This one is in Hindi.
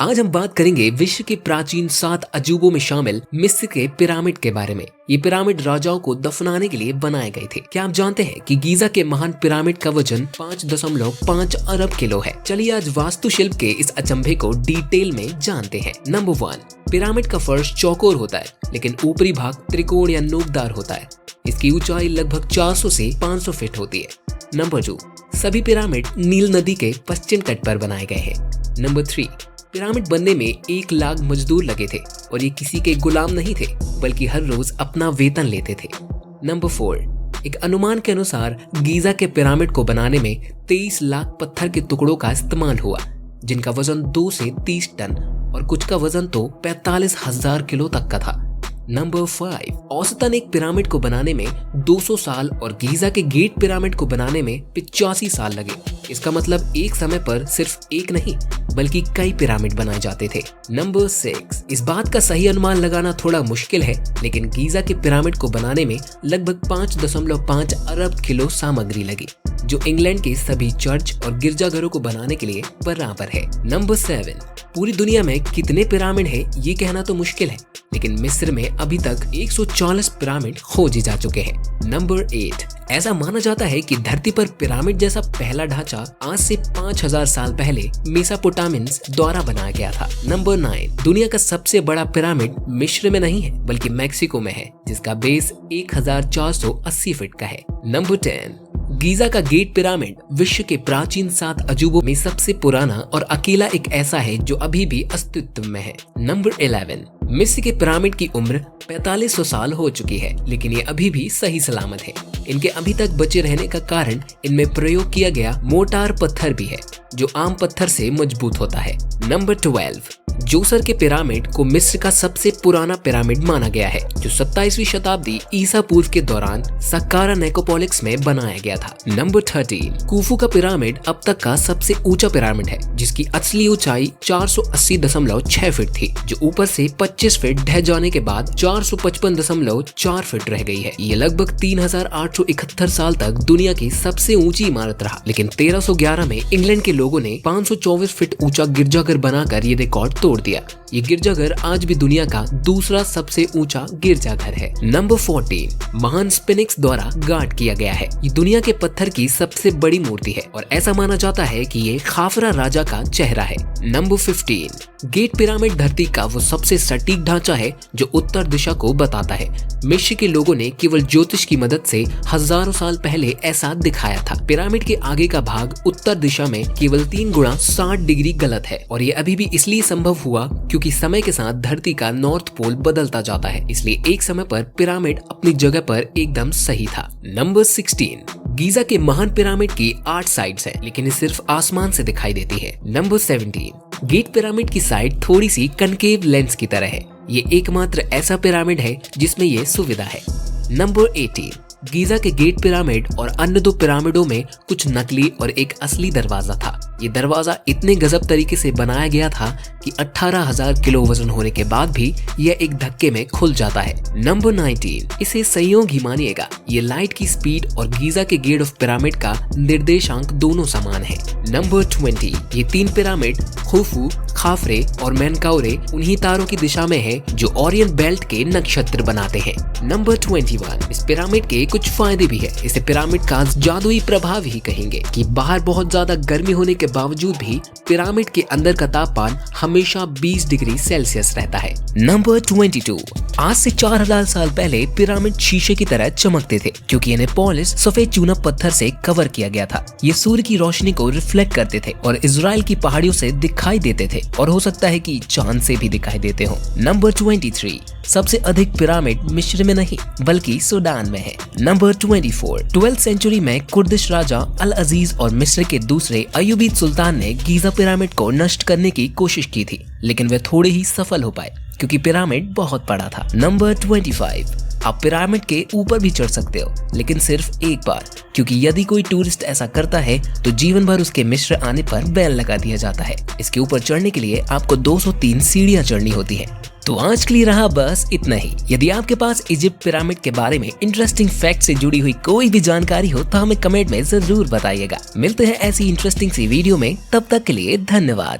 आज हम बात करेंगे विश्व के प्राचीन 7 अजूबों में शामिल मिस्र के पिरामिड के बारे में। ये पिरामिड राजाओं को दफनाने के लिए बनाए गए थे। क्या आप जानते हैं कि गीजा के महान पिरामिड का वजन 5.5 अरब किलो है। चलिए आज वास्तुशिल्प के इस अचंभे को डिटेल में जानते हैं। नंबर 1, पिरामिड का फर्श चौकोर होता है, लेकिन ऊपरी भाग त्रिकोण या नोकदार होता है। इसकी ऊंचाई लगभग 400 से 500 फीट होती है। नंबर 2, सभी पिरामिड नील नदी के पश्चिम तट पर बनाए गए हैं। नंबर 3, पिरामिड बनने में 1 लाख मजदूर लगे थे और ये किसी के गुलाम नहीं थे, बल्कि हर रोज अपना वेतन लेते थे। नंबर 4, एक अनुमान के अनुसार गीजा के पिरामिड को बनाने में 23 लाख पत्थर के टुकड़ों का इस्तेमाल हुआ, जिनका वजन 2 से 30 टन और कुछ का वजन तो 45,000 किलो तक का था। नंबर 5, औसतन एक पिरामिड को बनाने में 200 साल और गीजा के गेट पिरामिड को बनाने में 85 साल लगे। इसका मतलब एक समय पर सिर्फ एक नहीं बल्कि कई पिरामिड बनाए जाते थे। नंबर 6, इस बात का सही अनुमान लगाना थोड़ा मुश्किल है, लेकिन गीजा के पिरामिड को बनाने में लगभग 5.5 अरब किलो सामग्री लगी, जो इंग्लैंड के सभी चर्च और गिरजाघरों को बनाने के लिए बराबर है। नंबर 7, पूरी दुनिया में कितने पिरामिड है ये कहना तो मुश्किल है, लेकिन मिस्र में अभी तक 140 पिरामिड खोजे जा चुके हैं। नंबर 8, ऐसा माना जाता है कि धरती पर पिरामिड जैसा पहला ढांचा आज से 5000 साल पहले मेसोपोटामियंस द्वारा बनाया गया था। नंबर 9, दुनिया का सबसे बड़ा पिरामिड मिस्र में नहीं है बल्कि मैक्सिको में है, जिसका बेस 1480 फीट का है। नंबर 10, गीजा का गेट पिरामिड विश्व के प्राचीन 7 अजूबों में सबसे पुराना और अकेला एक ऐसा है जो अभी भी अस्तित्व में है। नंबर 11, मिस्र के पिरामिड की उम्र 4500 साल हो चुकी है, लेकिन ये अभी भी सही सलामत है। इनके अभी तक बचे रहने का कारण इनमें प्रयोग किया गया मोर्टार पत्थर भी है, जो आम पत्थर से मजबूत होता है। नंबर 12, जोसर के पिरामिड को मिस्र का सबसे पुराना पिरामिड माना गया है, जो 27वीं शताब्दी ईसा पूर्व के दौरान सक्कारा नेकोपोलिस में बनाया गया था। नंबर 13, कुफू का पिरामिड अब तक का सबसे ऊंचा पिरामिड है, जिसकी असली ऊंचाई 480.6 फीट थी, जो ऊपर से 25 फीट ढह जाने के बाद 455.4 फीट रह गई है। ये लगभग 3871 साल तक दुनिया की सबसे ऊंची इमारत रहा, लेकिन 1311 में इंग्लैंड के लोगों ने 524 फीट ऊंचा गिरजाघर बनाकर ये रिकॉर्ड तोड़ दिया। ये गिरजाघर आज भी दुनिया का दूसरा सबसे ऊंचा गिरजाघर है। नंबर 14, महान स्फिंक्स द्वारा गार्ड किया गया है। ये दुनिया के पत्थर की सबसे बड़ी मूर्ति है और ऐसा माना जाता है कि ये खाफरा राजा का चेहरा है। नंबर 15, गेट पिरामिड धरती का वो सबसे सटीक ढांचा है जो उत्तर दिशा को बताता है। मिस्र के लोगों ने केवल ज्योतिष की मदद से हजारों साल पहले ऐसा दिखाया था। पिरामिड के आगे का भाग उत्तर दिशा में केवल 3 गुणा 60 डिग्री गलत है और ये अभी भी इसलिए संभव हुआ क्योंकि समय के साथ धरती का नॉर्थ पोल बदलता जाता है, इसलिए एक समय पर पिरामिड अपनी जगह पर एकदम सही था। नंबर 16, गीजा के महान पिरामिड की 8 साइड्स हैं, लेकिन ये सिर्फ आसमान से दिखाई देती है। नंबर 17, गेट पिरामिड की साइड थोड़ी सी कनकेव लेंस की तरह है। ये एकमात्र ऐसा पिरामिड है जिसमें ये सुविधा है। नंबर 18, गीजा के गेट पिरामिड और अन्य 2 पिरामिडों में कुछ नकली और एक असली दरवाजा था। ये दरवाजा इतने गजब तरीके से बनाया गया था कि 18,000 किलो वजन होने के बाद भी यह एक धक्के में खुल जाता है। नंबर 19, इसे संयोग ही मानिएगा, ये लाइट की स्पीड और गीजा के गेट ऑफ पिरामिड का निर्देशांक दोनों समान है। नंबर 20, ये 3 पिरामिड खुफू, खाफरे और मेनकाउरे उन्हीं तारों की दिशा में है जो ओरियंट बेल्ट के नक्षत्र बनाते हैं। नंबर 21, इस पिरामिड के कुछ फायदे भी है। इसे पिरामिड का जादुई प्रभाव ही कहेंगे कि बाहर बहुत ज्यादा गर्मी होने के बावजूद भी पिरामिड के अंदर का तापमान हमेशा 20 डिग्री सेल्सियस रहता है। नंबर 22, आज से 4000 साल पहले पिरामिड शीशे की तरह चमकते थे क्योंकि इन्हें पॉलिश सफेद चूना पत्थर से कवर किया गया था। ये सूर्य की रोशनी को रिफ्लेक्ट करते थे और इजराइल की पहाड़ियों से दिखाई देते थे और हो सकता है कि चांद से भी दिखाई देते हो। नंबर 23, सबसे अधिक पिरामिड मिस्र में नहीं बल्कि सूडान में है। नंबर 24, 12वीं सेंचुरी में कुर्दिश राजा अल अजीज और मिस्र के दूसरे अयूबीद सुल्तान ने गीजा पिरामिड को नष्ट करने की कोशिश की थी, लेकिन वे थोड़े ही सफल हो पाए क्योंकि पिरामिड बहुत बड़ा था। नंबर 25, आप पिरामिड के ऊपर भी चढ़ सकते हो, लेकिन सिर्फ एक बार, क्योंकि यदि कोई टूरिस्ट ऐसा करता है तो जीवन भर उसके मिस्र आने पर बैन लगा दिया जाता है। इसके ऊपर चढ़ने के लिए आपको 203 सीढ़ियां चढ़नी होती है। तो आज के लिए रहा बस इतना ही। यदि आपके पास इजिप्ट पिरामिड के बारे में इंटरेस्टिंग फैक्ट से जुड़ी हुई कोई भी जानकारी हो तो हमें कमेंट में जरूर बताइएगा। मिलते हैं ऐसी इंटरेस्टिंग सी वीडियो में, तब तक के लिए धन्यवाद।